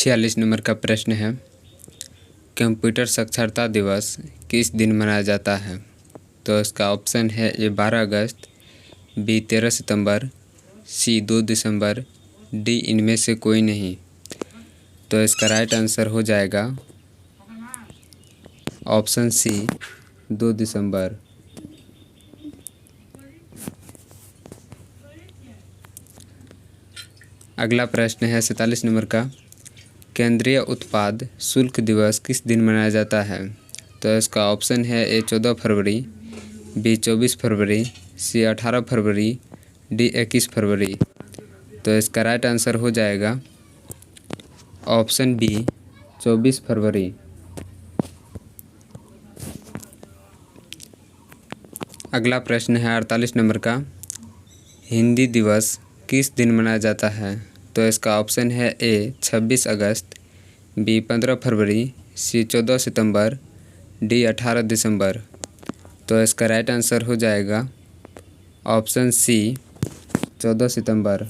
46 number का प्रश्न है, कंप्यूटर साक्षरता दिवस किस दिन मनाया जाता है? तो इसका ऑप्शन है ए 12 अगस्त, बी 13 सितंबर, सी 2 दिसंबर, डी इनमें से कोई नहीं। तो इसका राइट आंसर हो जाएगा ऑप्शन सी 2 दिसंबर। अगला प्रश्न है 47 नंबर का, केंद्रीय उत्पाद शुल्क दिवस किस दिन मनाया जाता है? तो इसका ऑप्शन है ए 14 फरवरी, बी 24 फरवरी, सी 18 फरवरी, डी 21 फरवरी। तो इसका राइट आंसर हो जाएगा ऑप्शन बी 24 फरवरी। अगला प्रश्न है 48 नंबर का, हिंदी दिवस किस दिन मनाया जाता है? तो इसका ऑप्शन है ए 26 अगस्त, बी 15 फरवरी, सी 14 सितंबर, डी 18 दिसंबर। तो इसका राइट आंसर हो जाएगा ऑप्शन सी 14 सितंबर।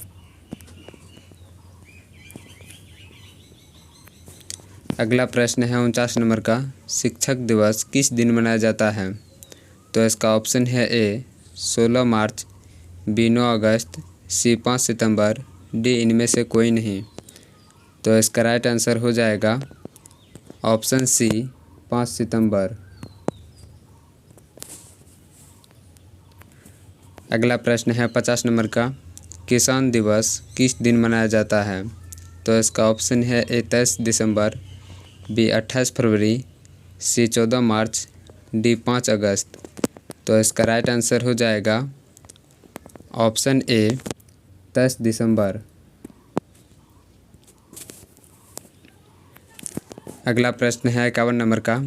अगला प्रश्न है 49 नंबर का, शिक्षक दिवस किस दिन मनाया जाता है? तो इसका ऑप्शन है ए 16 मार्च, बी 9 अगस्त, सी 5 सितंबर, डी इनमें से कोई नहीं। तो इसका राइट आंसर हो जाएगा ऑप्शन सी 5 सितंबर। अगला प्रश्न है 50 नंबर का, किसान दिवस किस दिन मनाया जाता है? तो इसका ऑप्शन है ए 23 दिसंबर, बी 28 फरवरी, सी 14 मार्च, डी 5 अगस्त। तो इसका राइट आंसर हो जाएगा ऑप्शन ए 23 दिसंबर। अगला प्रश्न है 51 नंबर का,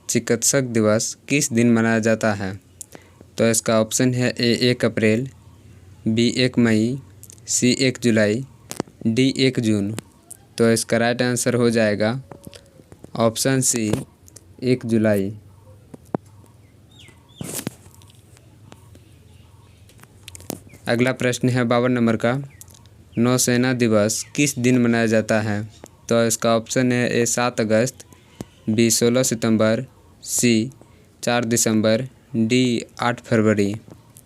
चिकित्सक दिवस किस दिन मनाया जाता है? तो इसका ऑप्शन है ए 1 अप्रैल, बी 1 मई, सी 1 जुलाई, डी 1 जून। तो इसका राइट आंसर हो जाएगा ऑप्शन सी 1 जुलाई। अगला प्रश्न है 52 नंबर का, नौसेना दिवस किस दिन मनाया जाता है? तो इसका ऑप्शन है ए 7 अगस्त, बी 16 सितंबर, सी 4 दिसंबर, डी 8 फरवरी।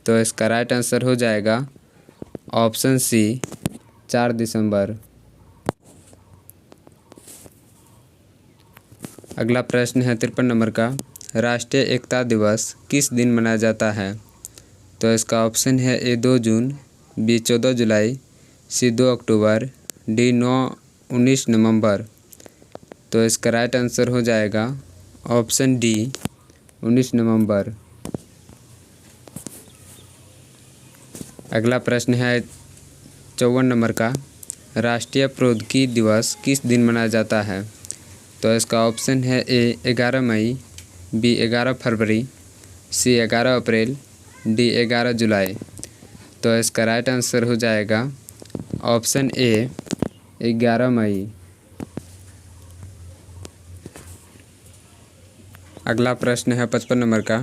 तो इसका राइट आंसर हो जाएगा ऑप्शन सी 4 दिसंबर। अगला प्रश्न है 53 नंबर का, राष्ट्रीय एकता दिवस किस दिन मनाया जाता है? तो इसका ऑप्शन है ए 2 जून, बी 14 जुलाई, सी 2 अक्टूबर, डी 19 नवंबर। तो इसका राइट आंसर हो जाएगा ऑप्शन डी 19 नवंबर। अगला प्रश्न है 54 नंबर का, राष्ट्रीय प्रौद्योगिकी दिवस किस दिन मनाया जाता है? तो इसका ऑप्शन है ए 11 मई, बी 11 फरवरी, सी 11 अप्रैल, डी 11 जुलाई। तो इसका राइट आंसर हो जाएगा ऑप्शन ए 11 मई। अगला प्रश्न है 55 नंबर का,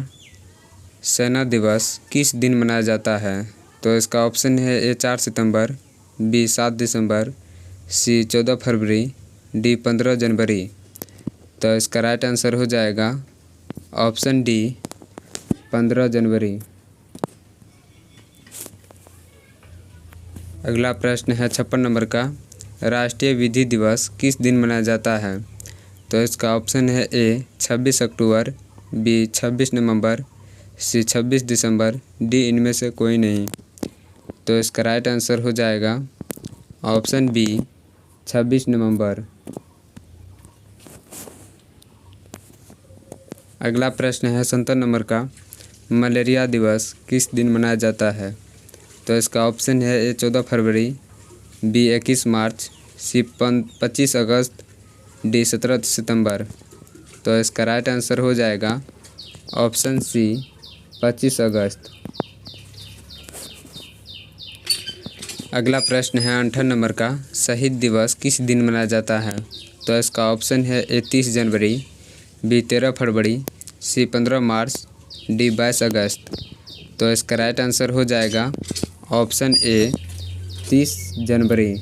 सेना दिवस किस दिन मनाया जाता है? तो इसका ऑप्शन है ए 4 सितंबर, बी 7 दिसंबर, सी 14 फरवरी, डी 15 जनवरी। तो इसका राइट आंसर हो जाएगा ऑप्शन डी 15 जनवरी। अगला प्रश्न है 56 नंबर का, राष्ट्रीय विधि दिवस किस दिन मनाया जाता है? तो इसका ऑप्शन है ए 26 अक्टूबर, बी 26 नवंबर, सी 26 दिसंबर, डी इनमें से कोई नहीं। तो इसका राइट आंसर हो जाएगा ऑप्शन बी 26 नवंबर। अगला प्रश्न है 57 नंबर का, मलेरिया दिवस किस दिन मनाया जाता है? तो इसका ऑप्शन है ए 14 फरवरी, बी 21 मार्च, सी 25 अगस्त, डी 17 सितंबर। तो इसका राइट आंसर हो जाएगा ऑप्शन सी 25 अगस्त। अगला प्रश्न है 58 नंबर का, शहीद दिवस किस दिन मनाया जाता है? तो इसका ऑप्शन है ए 30 जनवरी, बी 13 फरवरी, सी 15 मार्च, डी 22 अगस्त। तो इसका राइट आंसर हो जाएगा ऑप्शन ए 30 जनवरी।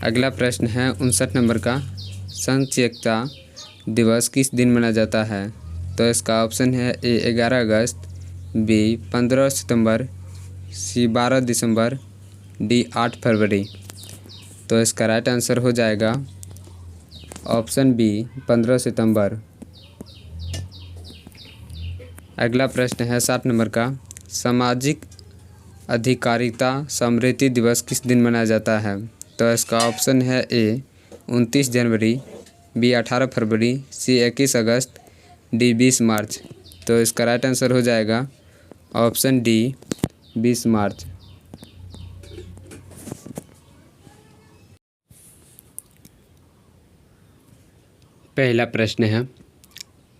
अगला प्रश्न है 59 नंबर का, संघ एकता दिवस किस दिन मनाया जाता है? तो इसका ऑप्शन है ए 11 अगस्त, बी 15 सितंबर, सी 12 दिसंबर, डी 8 फरवरी। तो इसका राइट आंसर हो जाएगा ऑप्शन बी 15 सितंबर। अगला प्रश्न है 60 नंबर का, सामाजिक अधिकारिता समृद्धि दिवस किस दिन मनाया जाता है? तो इसका ऑप्शन है ए 29 जनवरी, बी 18 फरवरी, सी 21 अगस्त, डी 20 मार्च। तो इसका राइट आंसर हो जाएगा ऑप्शन डी 20 मार्च। पहला प्रश्न है,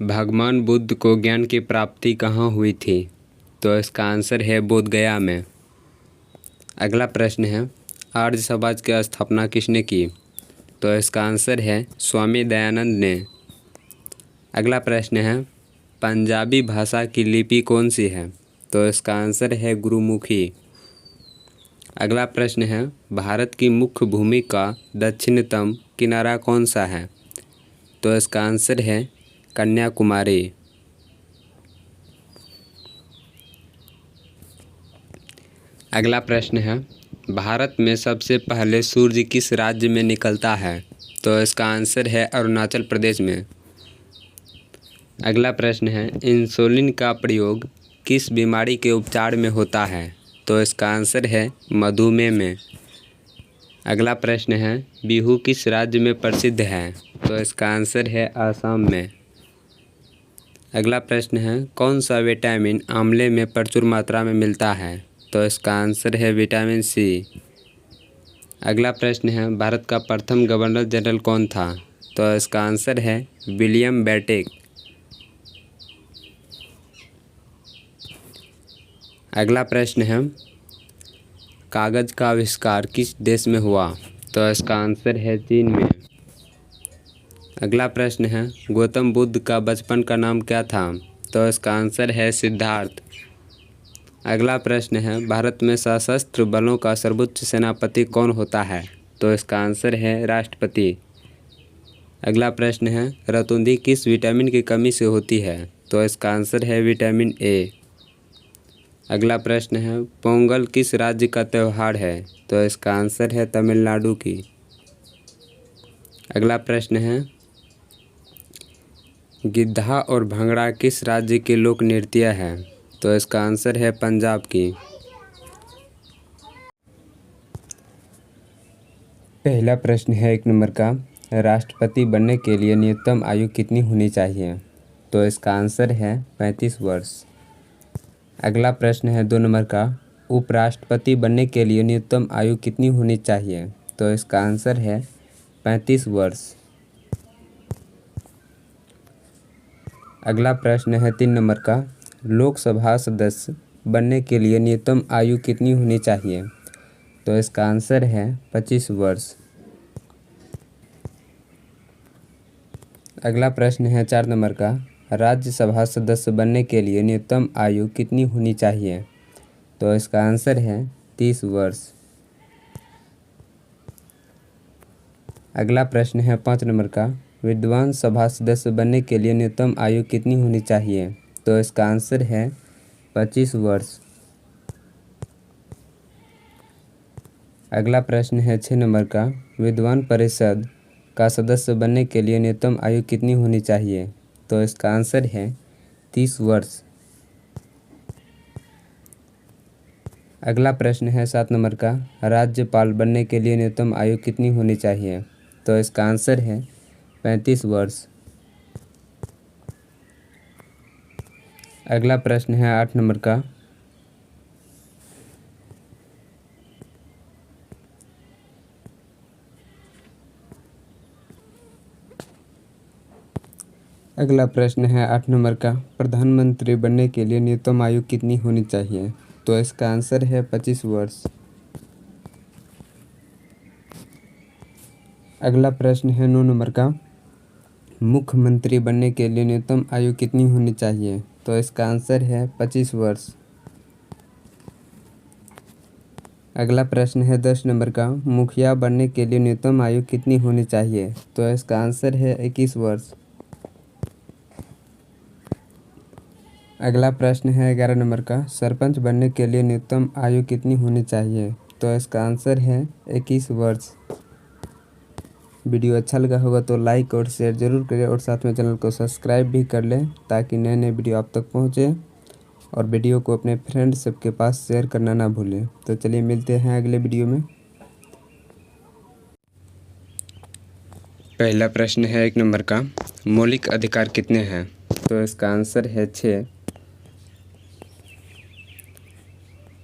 भगवान बुद्ध को ज्ञान की प्राप्ति कहाँ हुई थी? तो इसका आंसर है बोध गया में। अगला प्रश्न है, आर्य समाज की स्थापना किसने की? तो इसका आंसर है स्वामी दयानंद ने। अगला प्रश्न है, पंजाबी भाषा की लिपि कौन सी है? तो इसका आंसर है गुरुमुखी। अगला प्रश्न है, भारत की मुख्य भूमि का दक्षिणतम किनारा कौन सा है? तो इसका आंसर है कन्याकुमारी। अगला प्रश्न है, भारत में सबसे पहले सूर्य किस राज्य में निकलता है? तो इसका आंसर है अरुणाचल प्रदेश में। अगला प्रश्न है, इंसुलिन का प्रयोग किस बीमारी के उपचार में होता है? तो इसका आंसर है मधुमेह में। अगला प्रश्न है, बिहू किस राज्य में प्रसिद्ध है? तो इसका आंसर है आसाम में। अगला प्रश्न है, कौन सा विटामिन आंवले में प्रचुर मात्रा में मिलता है? तो इसका आंसर है विटामिन सी। अगला प्रश्न है, भारत का प्रथम गवर्नर जनरल कौन था? तो इसका आंसर है विलियम बेंटिक। अगला प्रश्न है, कागज़ का आविष्कार किस देश में हुआ? तो इसका आंसर है चीन में। अगला प्रश्न है, गौतम बुद्ध का बचपन का नाम क्या था? तो इसका आंसर है सिद्धार्थ। अगला प्रश्न है, भारत में सशस्त्र बलों का सर्वोच्च सेनापति कौन होता है? तो इसका आंसर है राष्ट्रपति। अगला प्रश्न है, रतौंधी किस विटामिन की कमी से होती है? तो इसका आंसर है विटामिन ए। अगला प्रश्न है, पोंगल किस राज्य का त्यौहार है? तो इसका आंसर है तमिलनाडु की। अगला प्रश्न है, गिद्धा और भंगड़ा किस राज्य के लोक नृत्य है? तो इसका आंसर है पंजाब की। पहला प्रश्न है 1 नंबर का, राष्ट्रपति बनने के लिए न्यूनतम आयु कितनी होनी चाहिए? तो इसका आंसर है 35 वर्ष। अगला प्रश्न है 2 नंबर का, उपराष्ट्रपति बनने के लिए न्यूनतम आयु कितनी होनी चाहिए? तो इसका आंसर है 35 वर्ष। अगला प्रश्न है 3 नंबर का, लोकसभा सदस्य बनने के लिए न्यूनतम आयु कितनी होनी चाहिए? तो इसका आंसर है 25 वर्ष। अगला प्रश्न है 4 नंबर का, राज्यसभा सदस्य बनने के लिए न्यूनतम आयु कितनी होनी चाहिए? तो इसका आंसर है 30 वर्ष। अगला प्रश्न है 5 नंबर का, विद्वान सभा सदस्य बनने के लिए न्यूनतम आयु कितनी होनी चाहिए? तो इसका आंसर है 25 वर्ष। अगला प्रश्न है 6 नंबर का, विद्वान परिषद का सदस्य बनने के लिए न्यूनतम आयु कितनी होनी चाहिए? तो इसका आंसर है 30 वर्ष। अगला प्रश्न है 7 नंबर का, राज्यपाल बनने के लिए न्यूनतम आयु कितनी होनी चाहिए? तो इसका आंसर है 35 वर्ष। अगला प्रश्न है 8 नंबर का, अगला प्रश्न है 8 नंबर का, प्रधानमंत्री बनने के लिए न्यूनतम आयु कितनी होनी चाहिए? तो इसका आंसर है 25 वर्ष। अगला प्रश्न है 9 नंबर का, मुख्यमंत्री बनने के लिए न्यूनतम आयु कितनी होनी चाहिए? तो इसका आंसर है 25 वर्ष। अगला प्रश्न है 10 नंबर का, मुखिया बनने के लिए न्यूनतम आयु कितनी होनी चाहिए? तो इसका आंसर है 21 वर्ष। अगला प्रश्न है 11 नंबर का, सरपंच बनने के लिए न्यूनतम आयु कितनी होनी चाहिए? तो इसका आंसर है 21 वर्ष। वीडियो अच्छा लगा होगा तो लाइक और शेयर ज़रूर करें और साथ में चैनल को सब्सक्राइब भी कर लें ताकि नए नए वीडियो आप तक पहुँचे, और वीडियो को अपने फ्रेंड सबके पास शेयर करना ना भूलें। तो चलिए मिलते हैं अगले वीडियो में। पहला प्रश्न है 1 नंबर का, मौलिक अधिकार कितने हैं? तो इसका आंसर है 6।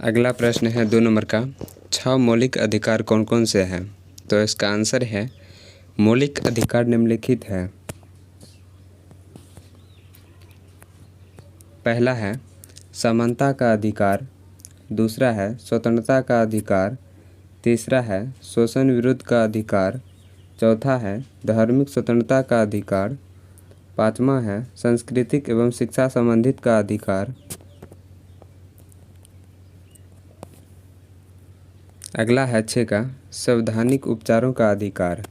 अगला प्रश्न है 2 नंबर का, 6 मौलिक अधिकार कौन कौन से हैं? तो इसका आंसर है मौलिक अधिकार निम्नलिखित है। पहला है समानता का अधिकार, दूसरा है स्वतंत्रता का अधिकार, तीसरा है शोषण विरुद्ध का अधिकार, चौथा है धार्मिक स्वतंत्रता का अधिकार, पाँचवा है सांस्कृतिक एवं शिक्षा संबंधित का अधिकार। अगला है 6 का संवैधानिक उपचारों का अधिकार।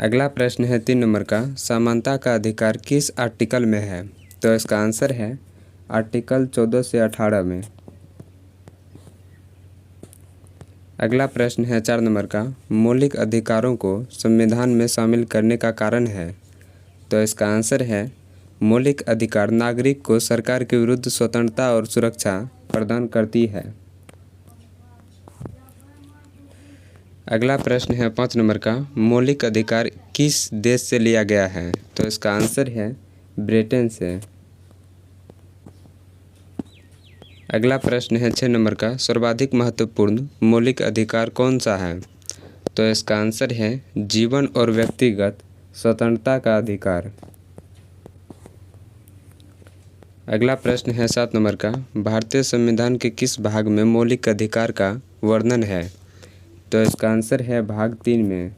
अगला प्रश्न है 3 नंबर का, समानता का अधिकार किस आर्टिकल में है? तो इसका आंसर है आर्टिकल 14 से 18 में। अगला प्रश्न है 4 नंबर का, मौलिक अधिकारों को संविधान में शामिल करने का कारण है? तो इसका आंसर है मौलिक अधिकार नागरिक को सरकार के विरुद्ध स्वतंत्रता और सुरक्षा प्रदान करती है। अगला प्रश्न है 5 नंबर का, मौलिक अधिकार किस देश से लिया गया है? तो इसका आंसर है ब्रिटेन से। अगला प्रश्न है 6 नंबर का, सर्वाधिक महत्वपूर्ण मौलिक अधिकार कौन सा है? तो इसका आंसर है जीवन और व्यक्तिगत स्वतंत्रता का अधिकार। अगला प्रश्न है 7 नंबर का, भारतीय संविधान के किस भाग में मौलिक अधिकार का वर्णन है? तो इसका आंसर है भाग 3 में।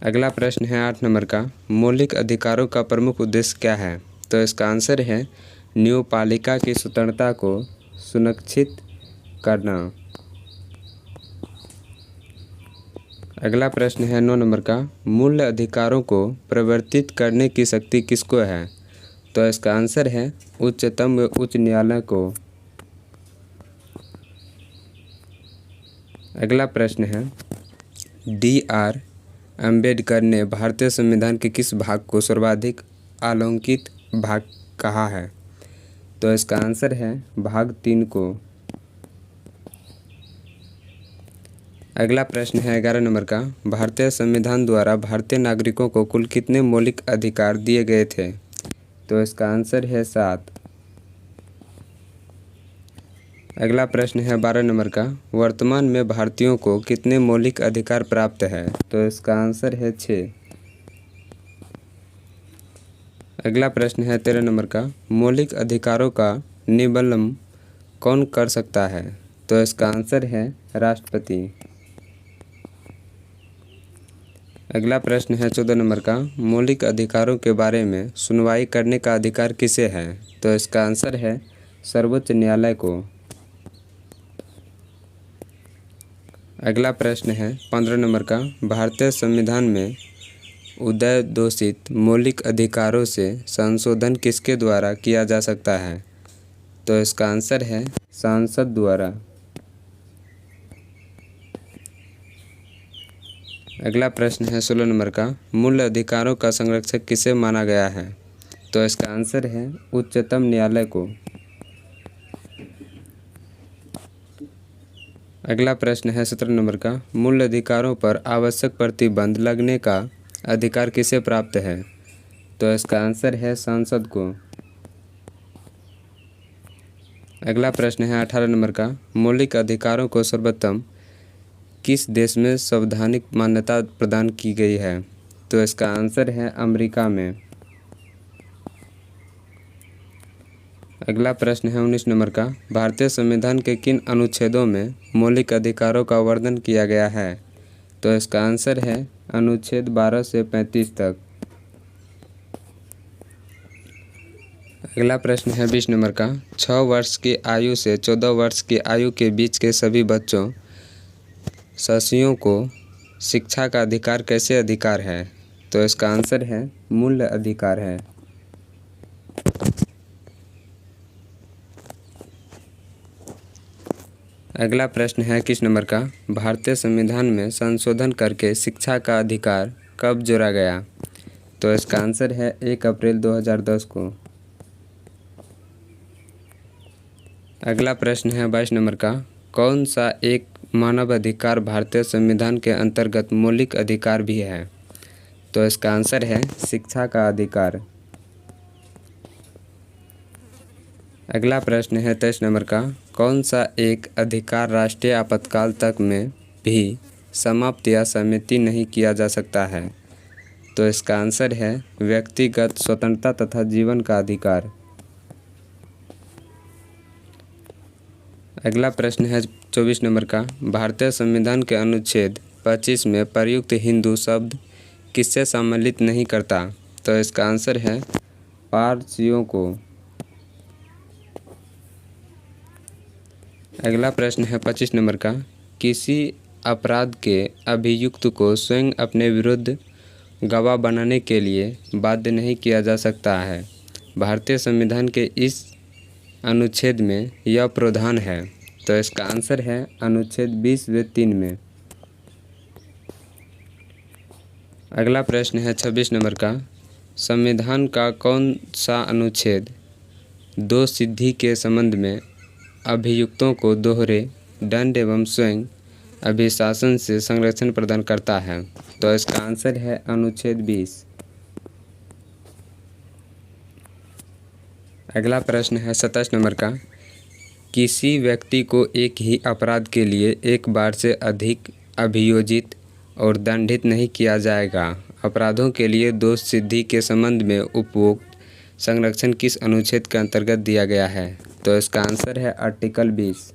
अगला प्रश्न है 8 नंबर का, मौलिक अधिकारों का प्रमुख उद्देश्य क्या है? तो इसका आंसर है न्यायपालिका की स्वतंत्रता को सुनिश्चित करना। अगला प्रश्न है 9 नंबर का, मूल अधिकारों को परिवर्तित करने की शक्ति किसको है? तो इसका आंसर है उच्चतम व उच्च न्यायालय को। अगला प्रश्न है D.R. अम्बेडकर ने भारतीय संविधान के किस भाग को सर्वाधिक आलंकित भाग कहा है? तो इसका आंसर है भाग 3 को। अगला प्रश्न है 11 नंबर का, भारतीय संविधान द्वारा भारतीय नागरिकों को कुल कितने मौलिक अधिकार दिए गए थे? तो इसका आंसर है 7। अगला प्रश्न है 12 नंबर का, वर्तमान में भारतीयों को कितने मौलिक अधिकार प्राप्त है? तो इसका आंसर है 6। अगला प्रश्न है 13 नंबर का, मौलिक अधिकारों का निबंधन कौन कर सकता है? तो इसका आंसर है राष्ट्रपति। अगला प्रश्न है 14 नंबर का, मौलिक अधिकारों के बारे में सुनवाई करने का अधिकार किसे है? तो इसका आंसर है सर्वोच्च न्यायालय को। अगला प्रश्न है 15 नंबर का, भारतीय संविधान में उद्घोषित मौलिक अधिकारों से संशोधन किसके द्वारा किया जा सकता है? तो इसका आंसर है संसद द्वारा। अगला प्रश्न है 16 नंबर का, मूल अधिकारों का संरक्षक किसे माना गया है? तो इसका आंसर है उच्चतम न्यायालय को। अगला प्रश्न है 17 नंबर का, मूल अधिकारों पर आवश्यक प्रतिबंध लगने का अधिकार किसे प्राप्त है? तो इसका आंसर है संसद को। अगला प्रश्न है 18 नंबर का, मौलिक अधिकारों को सर्वोत्तम किस देश में संवैधानिक मान्यता प्रदान की गई है? तो इसका आंसर है अमेरिका में। अगला प्रश्न है 19 नंबर का, भारतीय संविधान के किन अनुच्छेदों में मौलिक अधिकारों का वर्णन किया गया है? तो इसका आंसर है अनुच्छेद 12 से 35 तक। अगला प्रश्न है 20 नंबर का, 6 वर्ष की आयु से 14 वर्ष की आयु के बीच के सभी बच्चों शिशुओं को शिक्षा का अधिकार कैसे अधिकार है? तो इसका आंसर है मूल्य अधिकार है। अगला प्रश्न है 21 नंबर का, भारतीय संविधान में संशोधन करके शिक्षा का अधिकार कब जोड़ा गया? तो इसका आंसर है 1 अप्रैल 2010 को। अगला प्रश्न है 22 नंबर का, कौन सा एक मानव अधिकार भारतीय संविधान के अंतर्गत मौलिक अधिकार भी है? तो इसका आंसर है शिक्षा का अधिकार। अगला प्रश्न है 23 नंबर का, कौन सा एक अधिकार राष्ट्रीय आपातकाल तक में भी समाप्त या सीमित नहीं किया जा सकता है? तो इसका आंसर है व्यक्तिगत स्वतंत्रता तथा जीवन का अधिकार। अगला प्रश्न है 24 नंबर का, भारतीय संविधान के अनुच्छेद 25 में प्रयुक्त हिंदू शब्द किससे सम्मिलित नहीं करता? तो इसका आंसर है पारसियों को। अगला प्रश्न है 25 नंबर का, किसी अपराध के अभियुक्त को स्वयं अपने विरुद्ध गवाह बनाने के लिए बाध्य नहीं किया जा सकता है। भारतीय संविधान के इस अनुच्छेद में यह प्रावधान है। तो इसका आंसर है अनुच्छेद 20(3) में। अगला प्रश्न है 26 नंबर का, संविधान का कौन सा अनुच्छेद दोष सिद्धि के संबंध में अभियुक्तों को दोहरे दंड एवं स्वयं अभिशासन से संरक्षण प्रदान करता है? तो इसका आंसर है अनुच्छेद 20। अगला प्रश्न है 27 नंबर का, किसी व्यक्ति को एक ही अपराध के लिए एक बार से अधिक अभियोजित और दंडित नहीं किया जाएगा। अपराधों के लिए दोष सिद्धि के संबंध में उपयुक्त संरक्षण किस अनुच्छेद के अंतर्गत दिया गया है? तो इसका आंसर है आर्टिकल 20।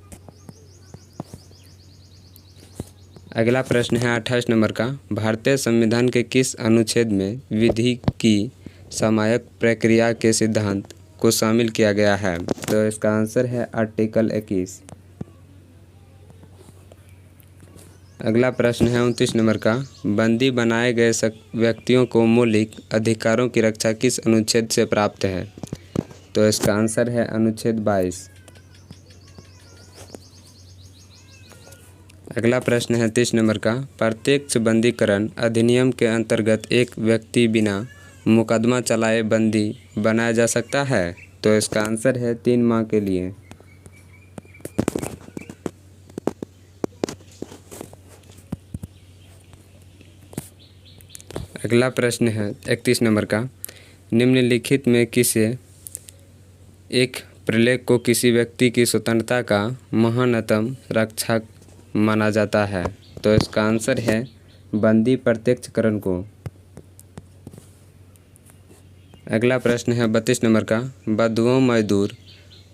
अगला प्रश्न है 28 नंबर का, भारतीय संविधान के किस अनुच्छेद में विधि की समायक प्रक्रिया के सिद्धांत को शामिल किया गया है? तो इसका आंसर है आर्टिकल 21। अगला प्रश्न है 29 नंबर का, बंदी बनाए गए व्यक्तियों को मौलिक अधिकारों की रक्षा किस अनुच्छेद से प्राप्त है? तो इसका आंसर है अनुच्छेद 22। अगला प्रश्न है 30 नंबर का, प्रत्यक्ष बंदीकरण अधिनियम के अंतर्गत एक व्यक्ति बिना मुकदमा चलाए बंदी बनाया जा सकता है? तो इसका आंसर है 3 माह के लिए। अगला प्रश्न है 31 नंबर का, निम्नलिखित में किसे एक प्रलेख को किसी व्यक्ति की स्वतंत्रता का महानतम रक्षक माना जाता है? तो इसका आंसर है बंदी प्रत्यक्षकरण को। अगला प्रश्न है 32 नंबर का, बंधुआ मजदूर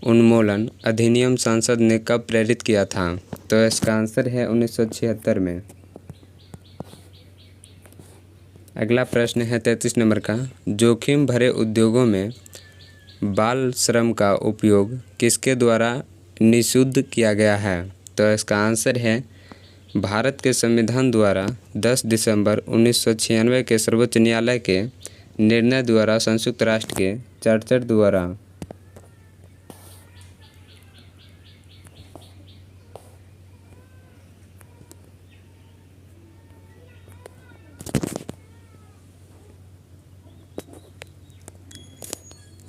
उन्मूलन अधिनियम संसद ने कब प्रेरित किया था? तो इसका आंसर है 1976 में। अगला प्रश्न है 33 नंबर का, जोखिम भरे उद्योगों में बाल श्रम का उपयोग किसके द्वारा निषिद्ध किया गया है? तो इसका आंसर है भारत के संविधान द्वारा 10 दिसंबर 1996 के सर्वोच्च न्यायालय के निर्णय द्वारा संयुक्त राष्ट्र के चार्टर द्वारा।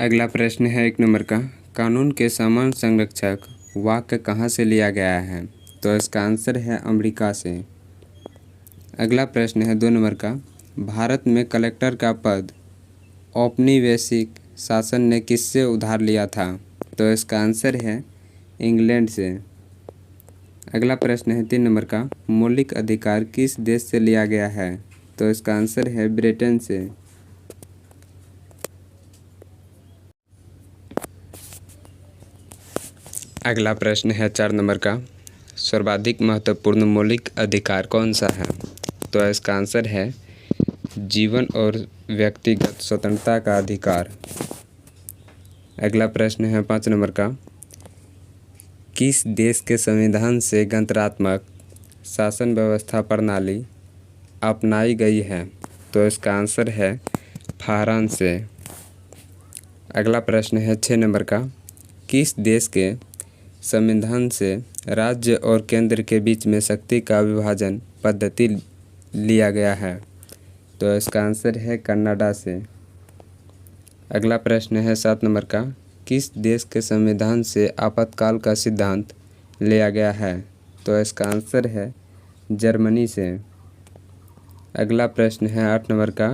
अगला प्रश्न है 1 नंबर का, कानून के समान संरक्षक वाक्य कहाँ से लिया गया है? तो इसका आंसर है अमेरिका से। अगला प्रश्न है 2 नंबर का, भारत में कलेक्टर का पद औपनिवेशिक शासन ने किससे उधार लिया था? तो इसका आंसर है इंग्लैंड से। अगला प्रश्न है 3 नंबर का, मौलिक अधिकार किस देश से लिया गया है? तो इसका आंसर है ब्रिटेन से। अगला प्रश्न है 4 नंबर का, सर्वाधिक महत्वपूर्ण मौलिक अधिकार कौन सा है? तो इसका आंसर है जीवन और व्यक्तिगत स्वतंत्रता का अधिकार। अगला प्रश्न है 5 नंबर का, किस देश के संविधान से गणतंत्रात्मक शासन व्यवस्था प्रणाली अपनाई गई है? तो इसका आंसर है फ्रांस से। अगला प्रश्न है 6 नंबर का, किस देश के संविधान से राज्य और केंद्र के बीच में शक्ति का विभाजन पद्धति लिया गया है? तो इसका आंसर है कनाडा से। अगला प्रश्न है 7 नंबर का, किस देश के संविधान से आपातकाल का सिद्धांत लिया गया है? तो इसका आंसर है जर्मनी से। अगला प्रश्न है 8 नंबर का,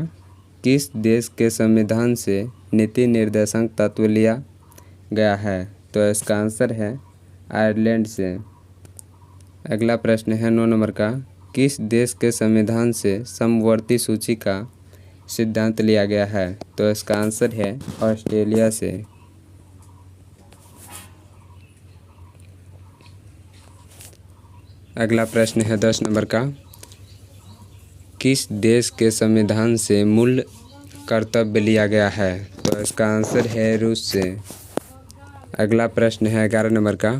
किस देश के संविधान से नीति निर्देशक तत्व लिया गया है? तो इसका आंसर है आयरलैंड से। अगला प्रश्न है 9 नंबर का, किस देश के संविधान से समवर्ती सूची का सिद्धांत लिया गया है? तो इसका आंसर है ऑस्ट्रेलिया से। अगला प्रश्न है 10 नंबर का, किस देश के संविधान से मूल कर्तव्य लिया गया है? तो इसका आंसर है रूस से। अगला प्रश्न है 11 नंबर का,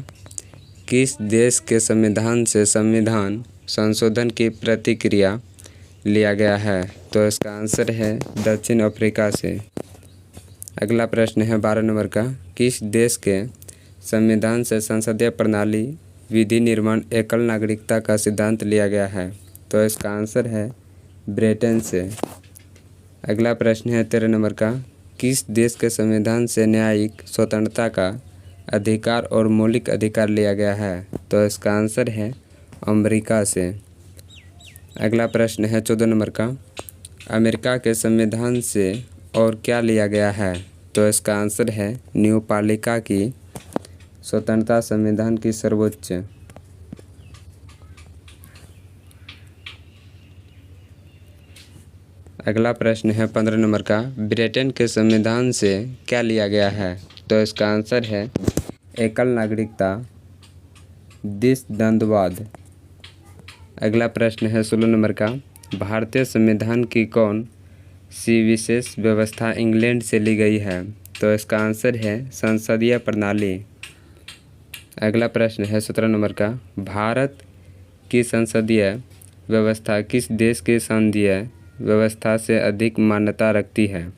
किस देश के संविधान से संविधान संशोधन की प्रतिक्रिया लिया गया है? तो इसका आंसर है दक्षिण अफ्रीका से। अगला प्रश्न है 12 नंबर का, किस देश के संविधान से संसदीय प्रणाली विधि निर्माण एकल नागरिकता का सिद्धांत लिया गया है? तो इसका आंसर है ब्रिटेन से। अगला प्रश्न है 13 नंबर का, किस देश के संविधान से न्यायिक स्वतंत्रता का अधिकार और मौलिक अधिकार लिया गया है? तो इसका आंसर है अमेरिका से। अगला प्रश्न है 14 नंबर का, अमेरिका के संविधान से और क्या लिया गया है? तो इसका आंसर है न्यायपालिका की स्वतंत्रता संविधान की सर्वोच्च। अगला प्रश्न है 15 नंबर का, ब्रिटेन के संविधान से क्या लिया गया है? तो इसका आंसर है एकल नागरिकता, द्विसंदर्भवाद। अगला प्रश्न है 16 नंबर का, भारतीय संविधान की कौन सी विशेष व्यवस्था इंग्लैंड से ली गई है? तो इसका आंसर है संसदीय प्रणाली। अगला प्रश्न है 17 नंबर का, भारत की संसदीय व्यवस्था किस देश की संसदीय व्यवस्था से अधिक मान्यता रखती है?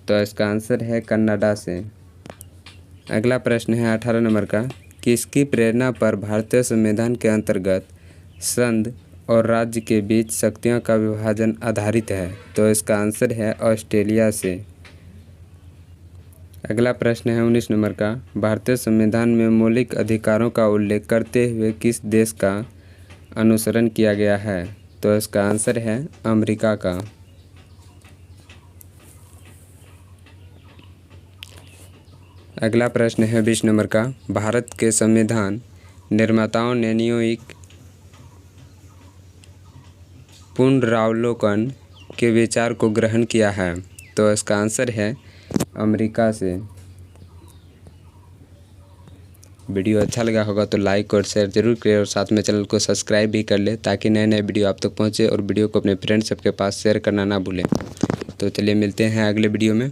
तो इसका आंसर है कनाडा से। अगला प्रश्न है 18 नंबर का, किसकी प्रेरणा पर भारतीय संविधान के अंतर्गत संघ और राज्य के बीच शक्तियों का विभाजन आधारित है? तो इसका आंसर है ऑस्ट्रेलिया से। अगला प्रश्न है 19 नंबर का, भारतीय संविधान में मौलिक अधिकारों का उल्लेख करते हुए किस देश का अनुसरण किया गया है? तो इसका आंसर है अमेरिका का। अगला प्रश्न है 20 नंबर का, भारत के संविधान निर्माताओं ने न्यायिक पुनरावलोकन के विचार को ग्रहण किया है? तो इसका आंसर है अमेरिका से। वीडियो अच्छा लगा होगा तो लाइक और शेयर जरूर करें और साथ में चैनल को सब्सक्राइब भी कर ले ताकि नए नए वीडियो आप तक पहुंचे और वीडियो को अपने फ्रेंड्स सबके पास शेयर करना ना भूलें। तो चलिए मिलते हैं अगले वीडियो में।